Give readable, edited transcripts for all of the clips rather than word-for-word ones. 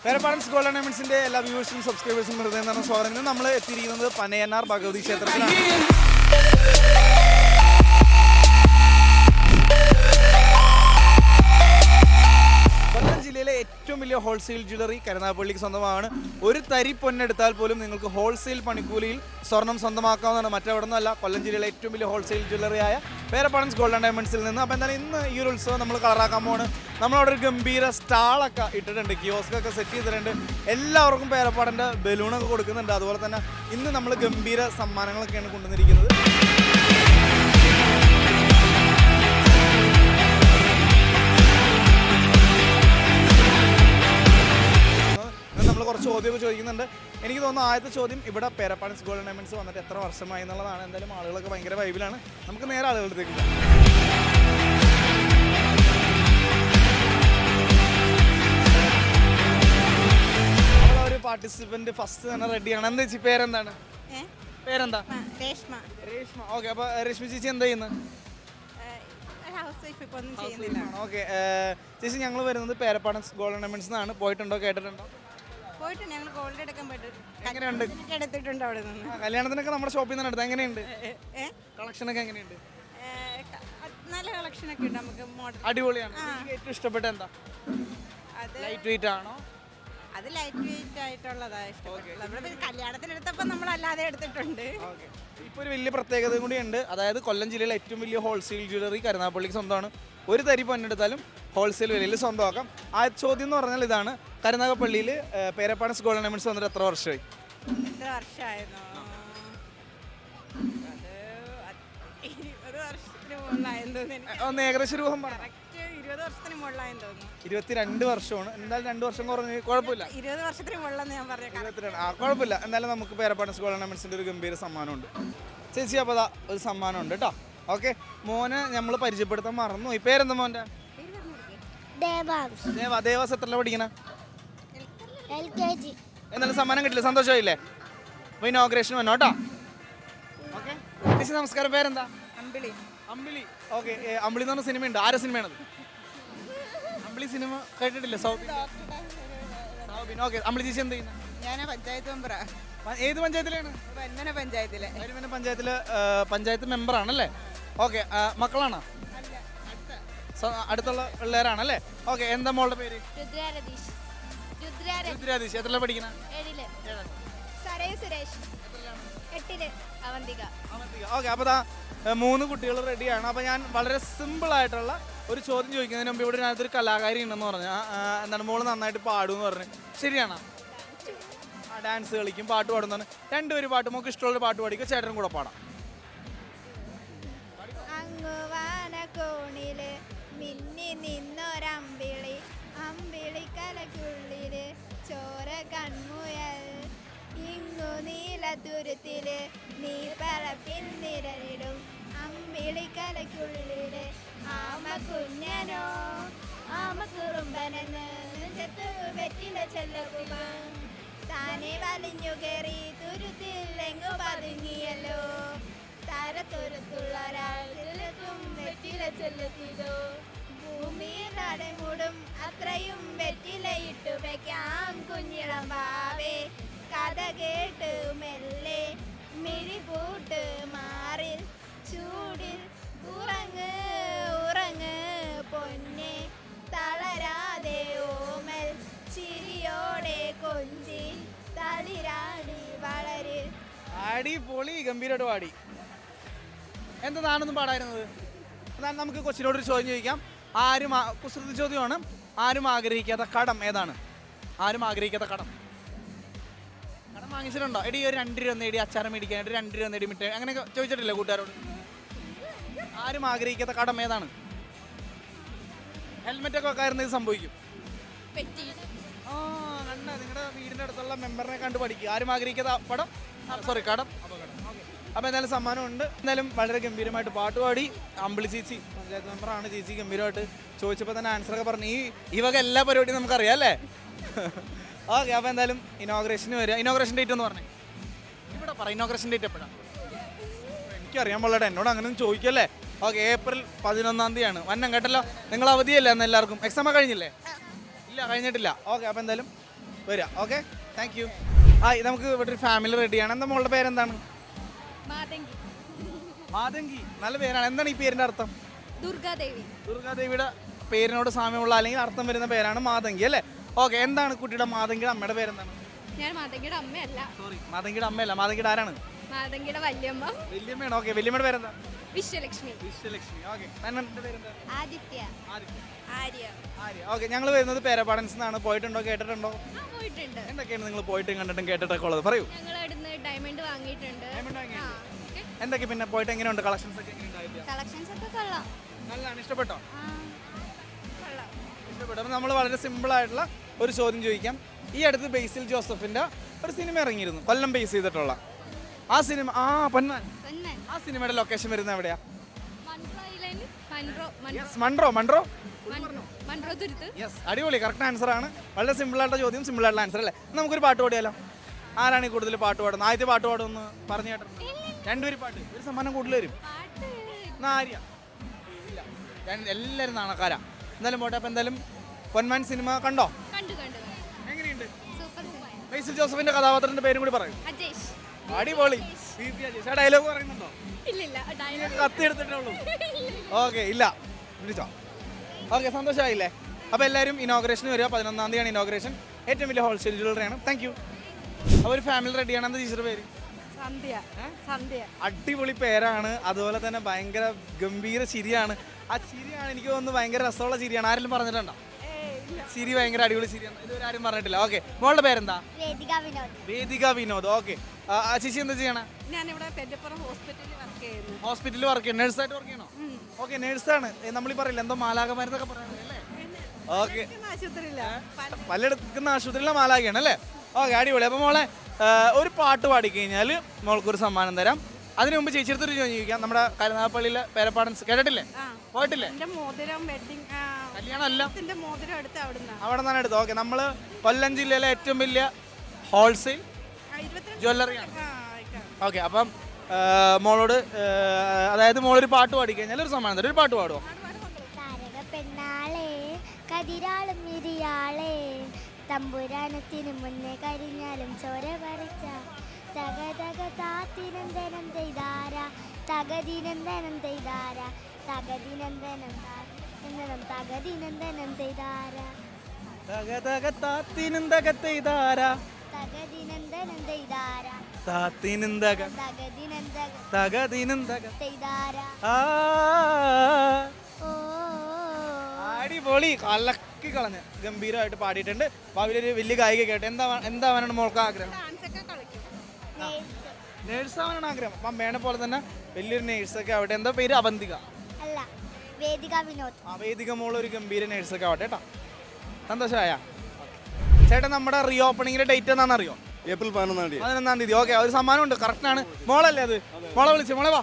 പേരപ്പാടൻസ് gold ഡയമണ്ട്സിന്റെ എല്ലാ വ്യൂവേഴ്സും സബ്സ്ക്രൈബേഴ്സും വെറുതെ എന്നാണ് സ്വാഗതം. നമ്മൾ എത്തിയിരിക്കുന്നത് പനയന്നാർ ഭഗവതി ക്ഷേത്രത്തിലാണ്. കൊല്ലം ജില്ലയിലെ ഏറ്റവും വലിയ ഹോൾസെയിൽ ജ്വല്ലറി കരുനാഗപ്പള്ളിക്ക് സ്വന്തമാണ്. ഒരു തരി പൊന്നെടുത്താൽ പോലും നിങ്ങൾക്ക് ഹോൾസെയിൽ പണിക്കൂലിയിൽ സ്വർണം സ്വന്തമാക്കാവുന്നതാണ്. മറ്റെവിടെ നിന്നല്ല, കൊല്ലം ജില്ലയിലെ ഏറ്റവും വലിയ ഹോൾസെയിൽ ജ്വല്ലറിയായ പേരപ്പാടൻസ് ഗോൾഡ് ഡയമണ്ട്സിൽ നിന്ന്. അപ്പോൾ എന്തായാലും ഇന്ന് ഈ ഒരു ഉത്സവം നമ്മൾ കളറാക്കാൻ പോവാണ്. നമ്മളവിടെ ഒരു ഗംഭീര സ്റ്റാളൊക്കെ ഇട്ടിട്ടുണ്ട്, കിയോസ്കൊക്കെ സെറ്റ് ചെയ്തിട്ടുണ്ട്. എല്ലാവർക്കും പേരപ്പാടൻ്റെ ബലൂണൊക്കെ കൊടുക്കുന്നുണ്ട്. അതുപോലെ തന്നെ ഇന്ന് നമ്മൾ ഗംഭീര സമ്മാനങ്ങളൊക്കെയാണ് കൊണ്ടുവന്നിരിക്കുന്നത്. നമ്മൾ കുറച്ച് ചോദ്യമൊക്കെ ചോദിക്കുന്നുണ്ട്. എനിക്ക് തോന്നുന്നു ആദ്യത്തെ ചോദ്യം, ഇവിടെ പേരപ്പാടൻസ് ഗോൾഡ് ഡയമണ്ട്സ് വന്നിട്ട് എത്ര വർഷമായി എന്നുള്ളതാണ്. എന്തായാലും ആളുകളൊക്കെ ഭയങ്കര വൈബിലാണ്. നമുക്ക് നേരെ ആളുകളിലേക്ക് പോകാം. നമ്മളൊരു പാർട്ടിസിപ്പന്റ് ഫസ്റ്റ് തന്നെ റെഡിയാണ്. എന്താ ചേച്ചി പേരെന്താണ്? പേരെന്താ? രേഷ്മ. രേഷ്മ. ഓക്കെ. അപ്പോൾ രേഷ്മ ചേച്ചി എന്താ ചെയ്യുന്നത്? ഓക്കെ ചേച്ചി, ഞങ്ങൾ വരുന്നത് പേരപ്പാടൻസ് ഗോൾഡ് ഡയമണ്ട്സ് എന്നാണ്. പോയിട്ടുണ്ടോ, കേട്ടിട്ടുണ്ടോ? പോയിട്ട് ഞങ്ങൾ ഗോൾഡ് എടുക്കാൻ പോയിട്ട് എങ്ങനെയുണ്ട്? എടുത്തിട്ടുണ്ട് അവിടെ നിന്ന്. കല്യാണത്തിനൊക്കെ നമ്മുടെ ഷോപ്പിൽ നിന്ന് എടുത്താൽ എങ്ങനെയുണ്ട്? കളക്ഷനൊക്കെ എങ്ങനെയുണ്ട്? നല്ല കളക്ഷൻ ഒക്കെ ഉണ്ട്. നമുക്ക് മോഡൽ അടിപൊളിയാണ്. ഏറ്റവും ഇഷ്ടപ്പെട്ട എന്താ? അത് ലൈറ്റ് വെയിറ്റ് ആണോ? അത് ലൈറ്റ് വെയിറ്റ് ആയിട്ടുള്ളതാ ഇഷ്ടപ്പെട്ടത്. നമ്മുടെ കല്യാണത്തിന് എടുത്തപ്പോൾ നമ്മൾ അല്ലാതെ എടുത്തിട്ടുണ്ട്. ഇപ്പോൾ ഒരു വലിയ പ്രത്യേകത കൂടിയുണ്ട്. അതായത് കൊല്ലം ജില്ലയിലെ ഏറ്റവും വലിയ ഹോൾസെയിൽ ജ്വല്ലറി കരുനാഗപ്പള്ളിക്ക് സ്വന്തമാണ്. ഒരു തരി പൊന്നെടുത്താലും ഹോൾസെയിൽ വിലയിൽ സ്വന്തമാക്കാം. ആ ചോദ്യം എന്ന് പറഞ്ഞാൽ ഇതാണ്: കരുനാഗപ്പള്ളിയിൽ പേരപ്പാടൻസ് ഗോൾഡ് ഡയമണ്ട്സ് വന്നിട്ട് എത്ര വർഷമായി? എത്ര വർഷമായിരുന്നു? അത് 20 വർഷത്തിന് മുകളിലായെന്ന് തോന്നുന്നു. ഒന്ന് ഏകദേശം രൂപം പറയാം. 20 വർഷത്തിന് മുകളിലായെന്ന് തോന്നുന്നു. 22 വർഷമാണ്. എന്തായാലും 2 വർഷം കുറഞ്ഞ് കുഴപ്പമില്ല. 20 വർഷത്തിന് മുകളിലെന്ന് ഞാൻ പറഞ്ഞു. 22. കുഴപ്പമില്ല. എന്തായാലും നമുക്ക് പേരപ്പാടൻസ് ഗോൾഡ് ഡയമണ്ട്സിൻ്റെ ഒരു ഗംഭീര സമ്മാനമുണ്ട്. ചേച്ചി, അപ്പോൾ അതാ ഒരു സമ്മാനമുണ്ട് കേട്ടോ. ഓക്കെ, മോനെ നമ്മൾ പരിചയപ്പെടുത്താൻ മറന്നു. ഈ പേരെന്താ മോൻ്റെ? ദേവാസ്. എത്രല്ല പഠിക്കണ? എന്നാലും സമ്മാനം കിട്ടില്ല, സന്തോഷമായില്ലേ? അപ്പോൾ ഇനോഗ്രേഷൻ വന്നോ കേട്ടോ. ഓക്കെ ചേച്ചി, നമസ്കാരം. പേരെന്താ? അമ്പിളി. അമ്പിളി. ഓക്കെ. അമ്പിളി എന്ന് പറഞ്ഞ സിനിമയുണ്ട്. ആരെ സിനിമയാണത്? അമ്പിളി സിനിമ കേട്ടിട്ടില്ല? സൗബിൻ. ഓക്കെ. അമ്പിളി ചേച്ചി എന്ത് ചെയ്യുന്നത്? ഞാൻ പഞ്ചായത്ത് മെമ്പറാ. ഏത് പഞ്ചായത്തിലാണ്? വന്മന പഞ്ചായത്തിലെ. വന്മന പഞ്ചായത്തിലെ പഞ്ചായത്ത് മെമ്പറാണല്ലേ? ഓക്കെ. മക്കളാണോ? അടുത്തുള്ള പിള്ളേരാണല്ലേ? ഓക്കെ. എന്താ മോളുടെ പേര്? രുദ്രാദീഷ്. എത്രല്ല പഠിക്കണ? ഓക്കെ. അപ്പോൾ 3 കുട്ടികൾ റെഡിയാണ്. അപ്പോൾ ഞാൻ വളരെ സിമ്പിളായിട്ടുള്ള ഒരു ചോദ്യം ചോദിക്കുന്നതിന് മുമ്പ് ഇവിടെ ഞാനൊരു കലാകാരി ഉണ്ടെന്ന് പറഞ്ഞു. എന്താണ്, മോള് നന്നായിട്ട് പാടുമെന്ന് പറഞ്ഞു. ശരിയാണോ? ഡാൻസ് കളിക്കും, പാട്ട് പാടുന്നതാണ്. 2 പേര് പാട്ട്, നമുക്ക് ഇഷ്ടമുള്ള പാട്ട് പാടിക്കും, ചേട്ടനും കൂടെ പാടാം. മിന്നി നിന്നൊരമ്പിളി, അമ്പിളി കലക്കുള്ളില് ചോര കൺമുയൽ, ഇങ്ങു നീലതുരുത്തില് നീ പറപ്പിന്നിരനിടും, അമ്പിളി കലക്കുള്ളില് ആമ കുഞ്ഞനോ ആമ കുറുമ്പനെന്ന് നെഞ്ചത്തു വെറ്റില ചെല്ലകുക, താനെ വലിഞ്ഞു കയറി തുരുത്തില്ലെങ്ങു പതുങ്ങിയല്ലോ, താരത്തുരത്തുള്ള ഒരാൾക്കും വെറ്റില ചെല്ലത്തിലോ, ഭൂമിയിൽ അടങ്ങൂടും അത്രയും വെറ്റിലയിട്ടു വയ്ക്കാം കുഞ്ഞിളം വാവേ, കഥ കേട്ട് മെല്ലെ മിഴിപൂട്ട് മാറിൽ ചൂടിൽ ഉറങ്ങ് ഉറങ്ങ് പൊന്നെ, തളരാതെ ഓമൽ ചിരിയോടെ കൊഞ്ചി തളിരാടി വളര്. അടിപൊളി, ഗംഭീരമായിട്ട് പാടി. എന്താണെന്നും പാടായിരുന്നത്? എന്നാൽ നമുക്ക് കൊച്ചിനോടൊരു ചോദ്യം ചോദിക്കാം. കുസൃതി ചോദ്യമാണ്. ആരും ആഗ്രഹിക്കാത്ത കടം ഏതാണ്? ആരും ആഗ്രഹിക്കാത്ത കടം വാങ്ങിച്ചിട്ടുണ്ടോ? എടി ഒരു 2 രൂപ നേടി അച്ചാരം മേടിക്കാനായിട്ട് 2 രൂപ നേടി മിഠായി അങ്ങനെയൊക്കെ ചോദിച്ചിട്ടില്ലേ കൂട്ടുകാരോട്? ആരും ആഗ്രഹിക്കാത്ത കടം ഏതാണ്? ഹെൽമെറ്റൊക്കെ വെക്കാറുണ്ട്, ഇത് സംഭവിക്കും. കണ്ട, നിങ്ങളുടെ വീടിൻ്റെ അടുത്തുള്ള മെമ്പറിനെ കണ്ട് പഠിക്കുക. ആരും ആഗ്രഹിക്കാത്ത കടം. അപകടം. അപ്പോൾ എന്തായാലും സമ്മാനമുണ്ട്. എന്തായാലും വളരെ ഗംഭീരമായിട്ട് പാട്ട് പാടി. അമ്പിളി ചേച്ചി പഞ്ചായത്ത് മെമ്പറാണ്. ചേച്ചി ഗംഭീരമായിട്ട് ചോദിച്ചപ്പോൾ തന്നെ ആൻസറൊക്കെ പറഞ്ഞു. ഈ വക എല്ലാ പരിപാടിയും നമുക്കറിയാം അല്ലേ? ഓക്കെ. അപ്പോൾ എന്തായാലും ഇനോഗ്രേഷന് വരിക. ഇനോഗ്രേഷൻ ഡേറ്റ് എന്ന് പറഞ്ഞേ ഇവിടെ പറ. ഇനോഗ്രേഷൻ ഡേറ്റ് എപ്പോഴാണ്? എനിക്കറിയാൻ പാടില്ല, എന്നോട് അങ്ങനെ ചോദിക്കല്ലേ. ഓക്കെ. ഏപ്രിൽ 11-ാം തീയതിയാണ്. വന്നം കേട്ടല്ലോ. നിങ്ങൾ അവധിയല്ലേ അന്ന്? എല്ലാവർക്കും എക്സാം കഴിഞ്ഞില്ലേ? ഇല്ല, കഴിഞ്ഞിട്ടില്ല. ഓക്കെ. അപ്പോൾ എന്തായാലും വരിക. Okay, thank U. നമുക്ക് ഇവിടെ ഒരു ഫാമിലി റെഡിയാണ്. എന്താ മോളുടെ പേരെന്താണ്? മാതങ്കി. നല്ല പേരാണ്. എന്താണ് ഈ പേരിന്റെ അർത്ഥം? ദുർഗാദേവി. ദുർഗാദേവിയുടെ പേരിനോട് സാമ്യമുള്ള അല്ലെങ്കിൽ അർത്ഥം വരുന്ന പേരാണ് മാതങ്കി അല്ലേ? ഓക്കെ, എന്താണ് കുട്ടിയുടെ മാതങ്കിയുടെ അമ്മയുടെ പേരെന്താണ്? ഞാൻ മാതങ്കിയുടെ അമ്മയല്ല. സോറി, മാതങ്കിയുടെ അമ്മയല്ല. മാതങ്കിയുടെ ആരാണ്? മാതങ്കിയുടെ വല്യമ്മ. വല്യമ്മയാണ്. ഓക്കെ, വല്യമ്മയുടെ പേരെന്താ? വിശ്വലക്ഷ്മി. വിശ്വലക്ഷ്മി. ഓക്കെ, എൻ്റെ പേരെന്താ? ആദിത്യ. ആര്യ. ആര്യ. ഓക്കെ, ഞങ്ങൾ വരുന്നത് പേരപ്പാടൻസ് നിന്നാണ്. പോയിട്ടുണ്ടോ, കേട്ടിട്ടുണ്ടോ? പോയിട്ടുണ്ട്. എന്തൊക്കെയാണ് നിങ്ങൾ പോയിട്ടും കണ്ടിട്ടും കേട്ടിട്ടൊക്കെ ഉള്ളത്? പറയൂ. ഞങ്ങൾ അവിടുന്ന് ഡയമണ്ട് വാങ്ങിയിട്ടുണ്ട്. എന്തൊക്കെ പിന്നെ പോയിട്ട് എങ്ങനെയുണ്ട്? കളക്ഷൻസ് ഒക്കെ എങ്ങനെയുണ്ടായിരുന്നു? കളക്ഷൻസ് ഒക്കെ കൊള്ളാം. നല്ലതാണ്. ഇഷ്ടപ്പെട്ടോ? കൊള്ളാം. ഇഷ്ടപ്പെട്ടു. അപ്പോൾ നമ്മൾ വളരെ സിമ്പിൾ ആയിട്ടുള്ള ഒരു ചോദ്യം ചോദിക്കാം. ഈ അടുത്ത് ബേസിൽ ജോസഫിന്റെ ഒരു സിനിമ ഇറങ്ങിയിരുന്നു, കൊല്ലം ബേസ് ചെയ്തിട്ടുള്ള. ആ സിനിമ പൊന്നാൻ. ആ സിനിമയുടെ ലൊക്കേഷൻ വരുന്നത് എവിടെയാ? മൺട്രോ. യെസ്, അടിപൊളി. കറക്റ്റ് ആൻസർ ആണ്. വളരെ സിമ്പിൾ ആയിട്ടുള്ള ചോദ്യം, സിമ്പിൾ ആയിട്ടുള്ള ആൻസർ അല്ലേ? നമുക്കൊരു പാട്ട് പാടിയാലോ? ആരാണ് ഈ കൂടുതൽ പാട്ട് പാടുന്നത്? ആദ്യത്തെ പാട്ട് പാടുമെന്ന് പറഞ്ഞു കേട്ടിട്ടുണ്ട്. രണ്ടുപേരും പാട്ട്, ഒരു സമ്മാനം കൂടുതൽ വരും. ആര്യ ഇല്ല, എല്ലാവരും നാണക്കാരാ. എന്തായാലും പോട്ടെ. അപ്പം എന്തായാലും പൊന്മാൻ സിനിമ കണ്ടോ? എങ്ങനെയുണ്ട്? ബേസിൽ ജോസഫിന്റെ കഥാപാത്രത്തിന്റെ പേരും കൂടി പറയും. അടിപൊളി. ഡയലോഗ് പറയുന്നുണ്ടോ? കത്തി എടുത്തിട്ടുള്ളൂ. ഓക്കെ, ഇല്ല വിളിച്ചോ? ഓക്കെ, സന്തോഷമായില്ലേ? അപ്പോൾ എല്ലാവരും ഇനോഗ്രേഷന് വരിക. 11-ാം തീയതിയാണ് ഇനോഗ്രേഷൻ. ഏറ്റവും വലിയ ഹോൾസെയിൽ ജ്വല്ലറിയാണ്. Thank you. അപ്പോൾ ഒരു ഫാമിലി റെഡിയാണ്. എന്താ ടീച്ചറുടെ പേര്? സന്ധ്യ. അടിപൊളി പേരാണ്. അതുപോലെ തന്നെ ഭയങ്കര ഗംഭീര ചിരിയാണ്. ആ ചിരിയാണ് എനിക്ക് തോന്നുന്നു ഭയങ്കര രസമുള്ള ചിരിയാണ്. ആരെങ്കിലും പറഞ്ഞിട്ടുണ്ടോ? ചിരി ഭയങ്കര അടിപൊളി ചിരിയാണ്. ഇതുവരെ ആരും പറഞ്ഞിട്ടില്ല. ഓക്കെ, മോളുടെ പേരെന്താ? വേദിക വിനോദ്. ഓക്കെ, ചേച്ചി എന്താ ചെയ്യണേ? ഹോസ്പിറ്റലിൽ വർക്ക് ചെയ്യണം. നഴ്സായിട്ട് വർക്ക് ചെയ്യണോ? ഓക്കെ, നേഴ്സാണ്. നമ്മളീ പറയില്ല എന്തോ മാലാകമാരെന്നൊക്കെ പറയാറില്ലേ? ഓക്കെ, പലയിടത്തുന്ന ആശുപത്രിയിലെ മാലാകയാണ് അല്ലേ? ഓക്കെ, അടിപൊളി. അപ്പോൾ മോളെ ഒരു പാട്ട് പാടിക്കഴിഞ്ഞാൽ മോൾക്കൊരു സമ്മാനം തരാം. അതിനു മുമ്പ് ചേച്ചിയെടുത്തൊരു ചോദിക്കാം. നമ്മുടെ കരുനാഗപ്പള്ളിയിലെ പേരപ്പാടൻസ് കേട്ടിട്ടില്ലേ? പോയിട്ടില്ലേ? കല്യാണം അല്ല, അവിടെ നിന്നാണ് എടുത്തത്. ഓക്കെ, നമ്മൾ കൊല്ലം ജില്ലയിലെ ഏറ്റവും വലിയ ഹോൾസെയിൽ ജ്വല്ലറിയാണ്. ഓക്കെ, അപ്പം മോളോട് അതായത് മോളൊരു പാട്ട് പാടിക്കഴിഞ്ഞാൽ ഒരു സമ്മാനം തരും. ഒരു പാട്ട് പാടുമോ? കതിരാളും മിരിയാളെ തമ്പുരാനത്തിനു മുന്നേ കരിഞ്ഞാലും ചോര പറിച്ച തക തക താത്തിനന്ദനം ചെയ്താര തകതിനന്ദനം ചെയ്താര തകതിനന്ദനം തകതിനന്ദനം ചെയ്താര താത്തിനന്ദനം ചെയ്താര അടിപൊളി. കലക്കി കളഞ്ഞ് ഗംഭീരമായിട്ട് പാടിയിട്ടുണ്ട്. ഭാവിയിലൊരു വലിയ ഗായിക കേട്ടെ. എന്താവാനാണ് മോൾക്ക് ആഗ്രഹം? നേഴ്സാവാനാണ് ആഗ്രഹം. അപ്പം അമ്മേനെ പോലെ തന്നെ വലിയൊരു നേഴ്സൊക്കെ ആവട്ടെ. എന്താ പേര്? അവന്തിക. വേദിക മോൾ ഒരു ഗംഭീര നേഴ്സൊക്കെ ആവട്ടെ കേട്ടോ. സന്തോഷമായ ചേട്ടൻ. നമ്മുടെ റീ ഓപ്പണിങ്ങിന്റെ ഡേറ്റ് എന്നാണെന്ന് അറിയോ? ഏപ്രിൽ 11-ാം തീയതി. ഓക്കെ, ഒരു സമ്മാനം ഉണ്ട്. കറക്റ്റാണ്. മോളല്ലേ അത്? മോളെ വിളിച്ചു. മോളെ വാ,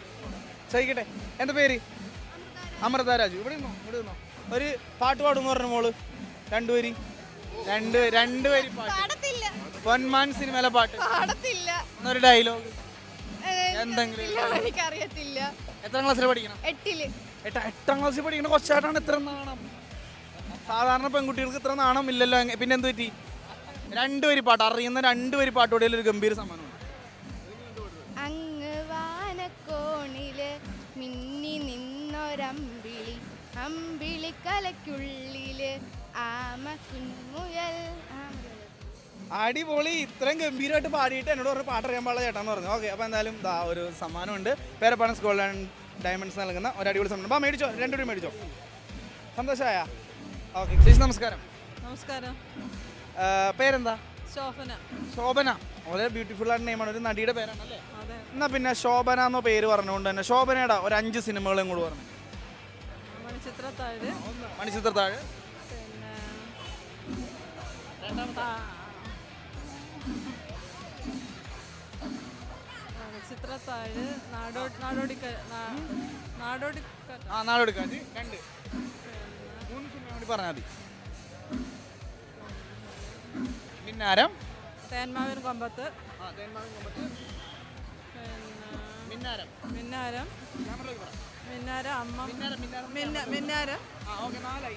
ചോദിക്കട്ടെ. എന്താ പേര്? അമൃത രാജു. ഇവിടെ നിന്നോ. ഒരു പാട്ട് പാടുമെന്ന് പറഞ്ഞു മോള്. രണ്ടുപേരി പാട്ട്. പൊന്മാൻ സിനിമയിലെ പാട്ട്. ഒരു ഡയലോഗ് എന്തെങ്കിലും? എനിക്കറിയത്തില്ല. എത്രാം ക്ലാസ്സിൽ പഠിക്കണം? 8-ാം ക്ലാസ്സിൽ പഠിക്കുന്ന കൊച്ചായിട്ടാണ് ഇത്ര നാണം. സാധാരണ പെൺകുട്ടികൾക്ക് ഇത്ര നാണം ഇല്ലല്ലോ. പിന്നെ എന്ത് പറ്റി? രണ്ടുപേരി പാട്ട്. അറിയുന്ന രണ്ടുപേരി പാട്ട് പാടിയാൽ ഒരു ഗംഭീര സമ്മാനമുണ്ട്. അങ്ങ് വാനക്കോണില് മിന്നി നിന്നൊരമ്പിളി അമ്പിളിക്കലയ്ക്കുള്ളില് ആമക്കുഞ്ഞുമുയൽ. അടിപൊളി. ഇത്രയും ഗംഭീരമായിട്ട് പാടിയിട്ട് എന്നോട് പറഞ്ഞ പാട്ട് അറിയാൻ പാടില്ല ചേട്ടാന്ന് പറഞ്ഞു. ഓക്കെ, അപ്പോൾ എന്തായാലും ഒരു സമ്മാനമുണ്ട്. പേരപ്പാടൻസ് ഗോൾഡ് ആൻഡ് ഡയമണ്ട്സ് നൽകുന്ന ഒരു അടിപൊളി സമ്മാനം. അപ്പോൾ മേടിച്ചോ, രണ്ടുപേരും മേടിച്ചോ. സന്തോഷമായ? ഓക്കെ, ചേച്ചി നമസ്കാരം. നമസ്കാരം. പേരെന്താ? ശോഭന. വളരെ ബ്യൂട്ടിഫുൾ ആയിട്ട് നെയിമാണ്. ഒരു നടിയുടെ പേരാണ് അല്ലേ? എന്നാ പിന്നെ ശോഭന എന്നോ പേര് പറഞ്ഞുകൊണ്ട് തന്നെ ശോഭനയുടെ ഒരു 5 സിനിമകളും കൂടെ പറഞ്ഞു. മണിച്ചിത്രത്താഴ്. നാടോടിക്കാറ്റ് 2. 3 സിനിമ കൂടി പറഞ്ഞാൽ മതി. മിന്നാരം. തേന്മാവിൻ കൊമ്പത്ത്. മിന്നാരം അമ്മ. മിന്നാരം.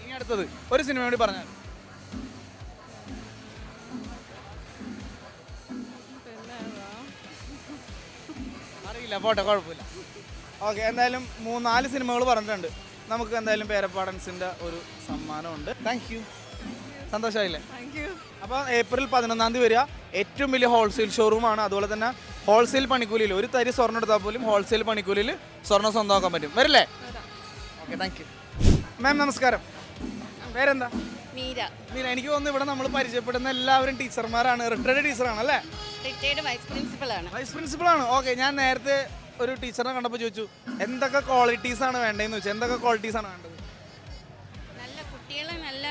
ഇനി അടുത്തത് ഒരു സിനിമ കൂടി പറഞ്ഞാൽ. കിട്ടിയില്ല, പോട്ടെ, കുഴപ്പമില്ല. ഓക്കെ, എന്തായാലും 3-4 സിനിമകൾ പറഞ്ഞിട്ടുണ്ട്. നമുക്ക് എന്തായാലും പേരപ്പാടൻസിൻ്റെ ഒരു സമ്മാനമുണ്ട്. താങ്ക് യു, സന്തോഷമായില്ലേ? Thank you. അപ്പോൾ ഏപ്രിൽ 11-ാം തീയതി വരിക. ഏറ്റവും വലിയ ഹോൾസെയിൽ ഷോറൂമാണ്. അതുപോലെ തന്നെ ഹോൾസെയിൽ പണിക്കൂലിയിൽ ഒരു തരി സ്വർണ്ണം എടുത്താൽ പോലും ഹോൾസെയിൽ പണിക്കൂലിയിൽ സ്വർണ്ണം സ്വന്തമാക്കാൻ പറ്റും. വരില്ലേ? Okay, thank U. മാം നമസ്കാരം, പേരെന്താ? മീര. മീര, എനിക്ക് തോന്നുന്നു ഇവിടെ നമ്മൾ പരിചയപ്പെടുന്ന എല്ലാവരും ടീച്ചർമാരാണ്. റിട്ടയർഡ് ടീച്ചറാണ് അല്ലേ? റിട്ടയർഡ് വൈസ് പ്രിൻസിപ്പളാണ്. വൈസ് പ്രിൻസിപ്പളാണ്. ഓക്കെ, ഞാൻ നേരത്തെ ഒരു ടീച്ചറിനെ കണ്ടപ്പോൾ ചോദിച്ചു എന്തൊക്കെ ക്വാളിറ്റീസാണ് വേണ്ടതെന്ന് ചോദിച്ചു. എന്തൊക്കെ ക്വാളിറ്റീസാണ് വേണ്ടത്? നല്ല കുട്ടികളെ നല്ല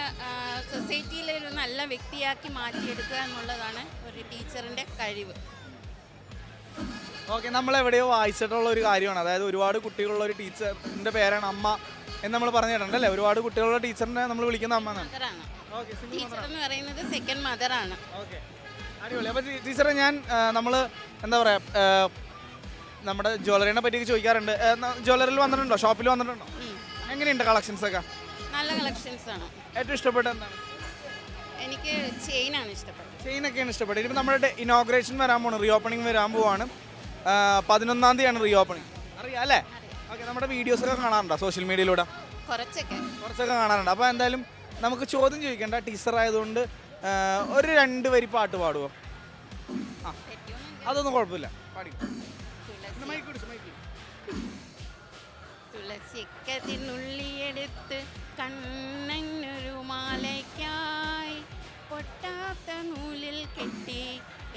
സൊസൈറ്റിയിലെ ഒരു നല്ല വ്യക്തിയാക്കി മാറ്റിയെടുക്കുക എന്നുള്ളതാണ് ഒരു ടീച്ചറിൻ്റെ കഴിവ്. ഓക്കെ, നമ്മൾ എവിടെയോ വായിച്ചിട്ടുള്ള ഒരു കാര്യമാണ്. അതായത് ഒരുപാട് കുട്ടികളുള്ള ഒരു ടീച്ചറിൻ്റെ പേരാണ് അമ്മ എന്ന് നമ്മൾ പറഞ്ഞിട്ടുണ്ട് അല്ലേ? ഒരുപാട് കുട്ടികളുള്ള ടീച്ചറിനെ നമ്മൾ വിളിക്കുന്ന അമ്മ എന്നാണ്. മദറാണ്. ഓക്കെ, ടീച്ചർ എന്ന് പറയുന്നത് സെക്കൻഡ് മദറാണ്. ഓക്കെ, അടിപൊളി. അപ്പോൾ ടീച്ചറെ ഞാൻ നമ്മൾ എന്താ പറയുക, നമ്മുടെ ജ്വല്ലറിനെ പറ്റിയൊക്കെ ചോദിക്കാറുണ്ട്. ജ്വല്ലറിയിൽ വന്നിട്ടുണ്ടോ? ഷോപ്പിൽ വന്നിട്ടുണ്ടോ? എങ്ങനെയുണ്ട് കളക്ഷൻസ് ഒക്കെ? നല്ല കളക്ഷൻസ് ആണ്. ഏറ്റവും ഇഷ്ടപ്പെട്ട എന്താണ്? എനിക്ക് ചെയിനാണ് ഇഷ്ടപ്പെട്ടത്. ചെയിനൊക്കെയാണ് ഇഷ്ടപ്പെട്ടത്. ഇപ്പം നമ്മുടെ ഇനോഗ്രേഷൻ വരാൻ പോവാണ്, റീ ഓപ്പണിംഗ് വരാൻ പോവാണ്. 11-ാം തീയതിയാണ് റീ ഓപ്പണിംഗ്. അറിയാം അല്ലേ? ഓക്കെ, നമ്മുടെ വീഡിയോസൊക്കെ കാണാറുണ്ടോ സോഷ്യൽ മീഡിയയിലൂടെ? കുറച്ചൊക്കെ കാണാറുണ്ട്. അപ്പോൾ എന്തായാലും നമുക്ക് ചോദ്യം ചോദിക്കേണ്ട, ടീച്ചർ ആയതുകൊണ്ട് ഒരു 2 വരി പാട്ട് പാടുമോ? ആ, അതൊന്നും കുഴപ്പമില്ല, പാടിക്കും. തുളസിക്കതിനുള്ളിയെടുത്ത് കണ്ണനൊരു മാലയ്ക്കായി പൊട്ടാത്ത നൂലിൽ കെട്ടി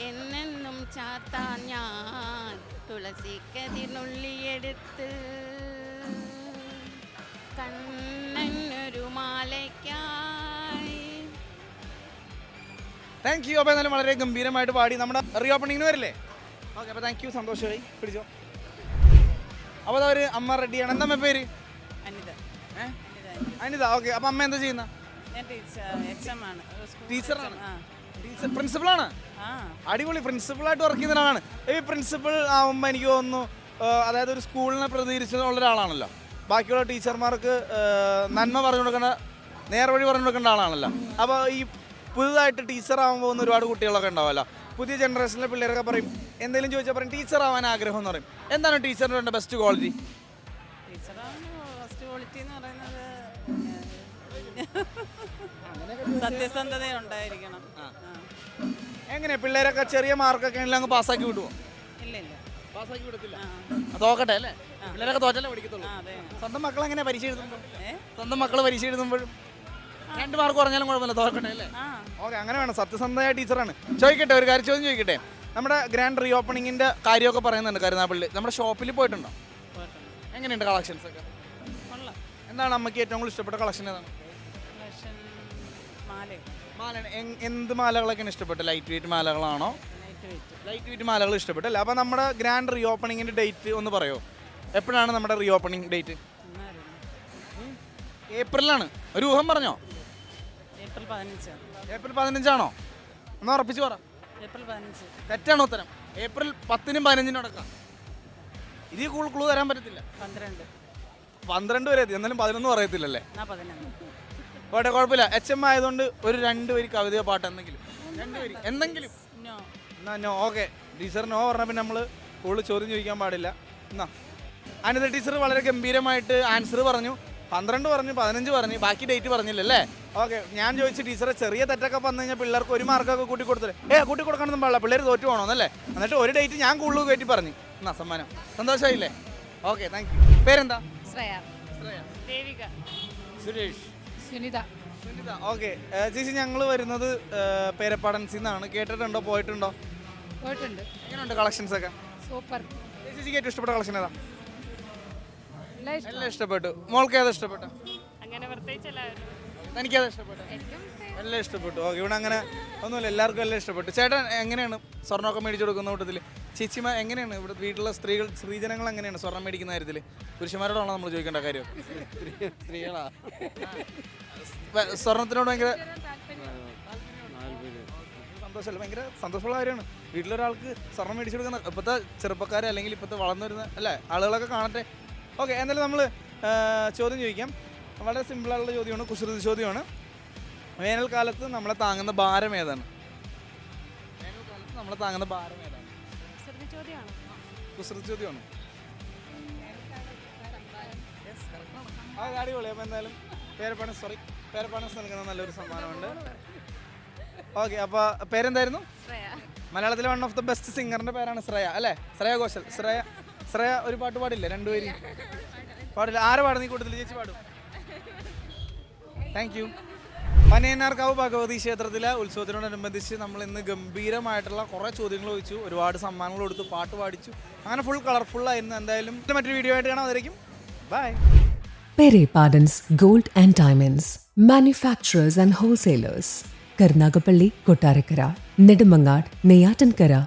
എന്നെന്നും ചാർത്താൻ ഞാൻ. തുളസിക്കതിനുള്ളിയെടുത്ത് കണ്ണനൊരു മാലയ്ക്കായി. Thank you. അപ്പോൾ എന്നാലും വളരെ ഗംഭീരമായിട്ട് പാടി. നമ്മുടെ റീ ഓപ്പണിങ്ങിന് വരില്ലേ? ഓക്കെ, അപ്പോൾ താങ്ക് യു, സന്തോഷമായി. പിടിച്ചോ. അപ്പോൾ അവർ അമ്മ റെഡിയാണ്. എന്താ അമ്മ പേര്? അനിത. അനിത. ഓക്കെ, അപ്പോൾ അമ്മ എന്താ ചെയ്യുന്ന? ഞാൻ എക്സാമാണ്. ടീച്ചറാണ്. പ്രിൻസിപ്പളാണ്. അടിപൊളി. പ്രിൻസിപ്പളായിട്ട് വർക്ക് ചെയ്യുന്ന ഒരാളാണ്. ഈ പ്രിൻസിപ്പൾ ആവുമ്പോൾ എനിക്ക് തോന്നുന്നു അതായത് ഒരു സ്കൂളിനെ പ്രതികരിച്ചുള്ള ഒരാളാണല്ലോ. ബാക്കിയുള്ള ടീച്ചർമാർക്ക് നന്മ പറഞ്ഞു കൊടുക്കേണ്ട, നേർവഴി പറഞ്ഞു കൊടുക്കേണ്ട ആളാണല്ലോ. അപ്പോൾ ഈ പുതുതായിട്ട് ടീച്ചറാവാൻ പോകുന്ന ഒരുപാട് കുട്ടികളൊക്കെ ഉണ്ടാവുമല്ലോ. പുതിയ ജനറേഷനിലെ പിള്ളേരൊക്കെ പറയും, എന്തെങ്കിലും ചോദിച്ചാൽ പറയും ടീച്ചർ ആവാൻ ആഗ്രഹം എന്ന് പറയും. എന്താണ് ടീച്ചറിൻ്റെ ബെസ്റ്റ് ക്വാളിറ്റി? ടീച്ചറാണ് ഫസ്റ്റ് ക്വാളിറ്റി എന്ന് പറയുന്നത് സത്യസന്ധത ഉണ്ടായിരിക്കണം. എങ്ങനെ പിള്ളേരൊക്കെ ചെറിയ മാർക്കൊക്കെ ആണെങ്കിൽ അങ്ങ് പാസ്സാക്കി വിടുമോ? ഇല്ല ഇല്ല, പാസ്സാക്കി വിടത്തില്ല. തോക്കട്ടെ അല്ലേ? പിള്ളേരൊക്കെ തോറ്റല്ലേ പഠിക്കത്തുള്ളൂ. അതെ. സ്വന്തം മക്കൾ എങ്ങനെ പരീക്ഷ എഴുതുമ്പോൾ? സ്വന്തം മക്കൾ പരീക്ഷ എഴുതുമ്പോഴും 2 മാർക്ക് കുറഞ്ഞാലും കുഴപ്പമില്ല, തോക്കട്ടെ അല്ലേ? ഓക്കെ, അങ്ങനെ വേണം. സത്യസന്ധമായ ടീച്ചറാണ്. ചോദിക്കട്ടെ, ഒരു കാര്യം ചോദ്യം ചോദിക്കട്ടെ. നമ്മുടെ ഗ്രാൻഡ് റീ ഓപ്പണിങ്ങിൻ്റെ കാര്യമൊക്കെ പറയുന്നുണ്ട് കരുനാഗപ്പള്ളി. നമ്മുടെ ഷോപ്പിൽ പോയിട്ടുണ്ടോ? എങ്ങനെയുണ്ട് കളക്ഷൻസ് ഒക്കെ? എന്താണ് അമ്മയ്ക്ക് ഏറ്റവും കൂടുതൽ ഇഷ്ടപ്പെട്ട കളക്ഷൻ? ഏതാണ്? മാലയാണ്. എന്ത് മാലകളൊക്കെയാണ് ഇഷ്ടപ്പെട്ടത്? ലൈറ്റ് വെയിറ്റ് മാലകളാണോ? ലൈറ്റ് വെയിറ്റ് മാലകൾ ഇഷ്ടപ്പെട്ടല്ലേ? അപ്പോൾ നമ്മുടെ ഗ്രാൻഡ് റീ ഓപ്പണിങ്ങിൻ്റെ ഡേറ്റ് ഒന്ന് പറയുമോ? എപ്പോഴാണ് നമ്മുടെ റീ ഓപ്പണിംഗ് ഡേറ്റ്? ഏപ്രിലാണ്. ഒരു ഊഹം പറഞ്ഞോ? ഏപ്രിൽ 15ആണോ? ഒന്ന് ഉറപ്പിച്ച് പറ. ഏപ്രിൽ 15. തെറ്റാണ് ഉത്തരം. ഏപ്രിൽ 10-നും 15-നും അടക്കാം. ഇതിൽ കൂടുതൽ ക്ലൂ തരാൻ പറ്റത്തില്ല. 12 വരെ എത്തി, എന്നാലും 11 പറയത്തില്ലല്ലേ? പോട്ടെ, കുഴപ്പമില്ല. HM ആയതുകൊണ്ട് ഒരു 2 വരി കവിതയോ പാട്ട് എന്തെങ്കിലും. 2 വരി എന്തെങ്കിലും. എന്നാ നോ. ഓക്കെ, ടീച്ചർ നോ പറഞ്ഞാൽ പിന്നെ നമ്മൾ കൂടുതൽ ചോദ്യം ചോദിക്കാൻ പാടില്ല. എന്നാ അനിത ടീച്ചർ വളരെ ഗംഭീരമായിട്ട് ആൻസർ പറഞ്ഞു. 12 പറഞ്ഞു, 15 പറഞ്ഞു, ബാക്കി ഡേറ്റ് പറഞ്ഞില്ലല്ലേ? ഓക്കെ, ഞാൻ ചോദിച്ചു ടീച്ചറെ ചെറിയ തെറ്റൊക്കെ വന്നു കഴിഞ്ഞാൽ പിള്ളേർക്ക് 1 മാർക്കൊക്കെ കൂട്ടി കൊടുത്തില്ലേ? കൂട്ടി കൊടുക്കണമെന്നും പാടില്ല, പിള്ളേർ തോറ്റു പോകണമെന്നല്ലേ? എന്നിട്ട് ഒരു ഡേറ്റ് ഞാൻ കൂടുതൽ കയറ്റി പറഞ്ഞു. എന്നാ സമ്മാനം. സന്തോഷമായില്ലേ? Okay, thank you. പേരെന്താ? ശ്രേയ. ദേവിക. സുരേഷ്. സുനിത. സുനിത. ഓക്കെ ചേച്ചി, ഞങ്ങൾ വരുന്നത് പേരപ്പാടൻസിൽ നിന്നാണ്. കേട്ടിട്ടുണ്ടോ? പോയിട്ടുണ്ടോ? പോയിട്ടുണ്ട്. എങ്ങനെയുണ്ട് കളക്ഷൻസ് ഒക്കെ? സൂപ്പർ. ചേച്ചിക്ക് ഏറ്റവും ഇഷ്ടപ്പെട്ട കളക്ഷൻ ഏതാ? എല്ലാം ഇഷ്ടപ്പെട്ടു. മോൾക്ക് ഏതാ ഇഷ്ടപ്പെട്ടു? അങ്ങനെ പ്രത്യേകിച്ചല്ല. എനിക്കത് ഇഷ്ടപ്പെട്ടു. എല്ലാം ഇഷ്ടപ്പെട്ടു. ഓക്കെ, ഇവിടെ അങ്ങനെ ഒന്നുമില്ല, എല്ലാവർക്കും എല്ലാം ഇഷ്ടപ്പെട്ടു. ചേട്ടൻ എങ്ങനെയാണ് സ്വർണ്ണമൊക്കെ മേടിച്ചു കൊടുക്കുന്ന കൂട്ടത്തിൽ? ചേച്ചിമാർ എങ്ങനെയാണ് ഇവിടെ വീട്ടിലുള്ള സ്ത്രീജനങ്ങൾ എങ്ങനെയാണ് സ്വർണ്ണം മേടിക്കുന്ന കാര്യത്തിൽ? പുരുഷന്മാരോടാണോ നമ്മൾ ചോദിക്കേണ്ട കാര്യം? സ്ത്രീകളാ സ്വർണത്തിനോട് ഭയങ്കര സന്തോഷമല്ല, ഭയങ്കര സന്തോഷമുള്ള കാര്യമാണ്. വീട്ടിലൊരാൾക്ക് സ്വർണ്ണം മേടിച്ചു കൊടുക്കുന്ന ഇപ്പോഴത്തെ ചെറുപ്പക്കാരെ അല്ലെങ്കിൽ ഇപ്പോഴത്തെ വളർന്നു വരുന്ന അല്ലേ ആളുകളൊക്കെ കാണട്ടെ. ഓക്കെ, എന്തായാലും നമ്മൾ ചോദ്യം ചോദിക്കാം. വളരെ സിമ്പിളായിട്ടുള്ള ചോദ്യമാണ്, കുസൃതി ചോദ്യമാണ്. വേനൽക്കാലത്ത് നമ്മളെ താങ്ങുന്ന ഭാരം ഏതാണ്? വേനൽക്കാലത്ത് നമ്മളെ താങ്ങുന്ന ഭാരം ഏതാണ്? കുസൃതി ചോദ്യമാണ്. അടിപൊളി. അപ്പോൾ എന്തായാലും പേരപ്പാണസ് നൽകുന്ന നല്ലൊരു സമ്മാനമുണ്ട്. ഓക്കെ, അപ്പോൾ പേരെന്തായിരുന്നു? മലയാളത്തിലെ വൺ ഓഫ് ദ ബെസ്റ്റ് സിംഗറിന്റെ പേരാണ് ശ്രേയ അല്ലേ? ശ്രേയ ഘോഷൽ. ശ്രേയ ഒരു പാട്ട് പാടില്ലേ? രണ്ടുപേരും പാടില്ല. ആരെ പാടും? നീ കൂടുതൽ ചേച്ചി പാടും. Thank you. പനയന്നാർക്കാവ് ഭഗവതി ക്ഷേത്രത്തിലെ ഉത്സവത്തിനോടനുബന്ധിച്ച് നമ്മൾ ഇന്ന് ഗംഭീരമായിട്ടുള്ള കുറേ ചോദ്യങ്ങൾ ചോദിച്ചു, ഒരുപാട് സമ്മാനങ്ങൾ കൊടുത്തു, പാട്ട് പാടിച്ചു, അങ്ങനെ ഫുൾ കളർഫുള്ളായിരുന്നു. എന്തായാലും മറ്റൊരു വീഡിയോ ആയിട്ട് കാണാം. അതായിരിക്കും by. Pere Pardon's Gold and Diamonds, manufacturers and wholesalers. Karnagapalli, Kottarakara, Nedumangad, Neyatankara,